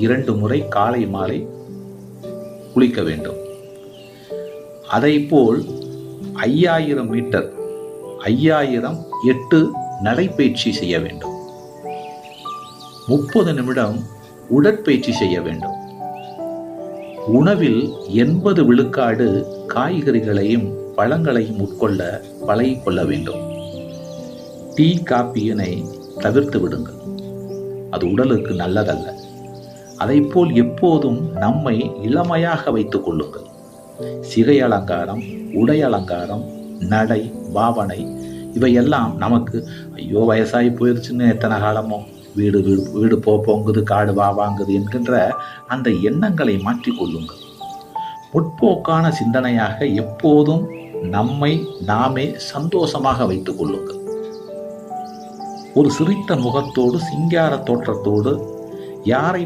2 முறை காலை மாலை குளிக்க வேண்டும். அதைப்போல் 5000 மீட்டர் 5000 8 நடைப்பயிற்சி செய்ய வேண்டும். 30 நிமிடம் உடற்பயிற்சி செய்ய வேண்டும். உணவில் 80 விழுக்காடு காய்கறிகளையும் பழங்களையும் உட்கொள்ள பழகிக் கொள்ள வேண்டும். டீ காப்பியினை தவிர்த்து விடுங்கள், அது உடலுக்கு நல்லதல்ல. அதைப்போல் எப்போதும் நம்மை இளமையாக வைத்துக் கொள்ளுங்கள். சிகை அலங்காரம், உடை அலங்காரம், நடை, பாவனை இவையெல்லாம் நமக்கு ஐயோ வயசாகி போயிடுச்சுன்னு எத்தனை காலமோ வீடு வீடு வீடு போங்குது, காடு வாங்குது என்கின்ற அந்த எண்ணங்களை மாற்றிக்கொள்ளுங்கள். முற்போக்கான சிந்தனையாக எப்போதும் நம்மை நாமே சந்தோஷமாக வைத்துக் கொள்ளுங்கள். ஒரு சிரித்த முகத்தோடு சிங்கார தோற்றத்தோடு யாரை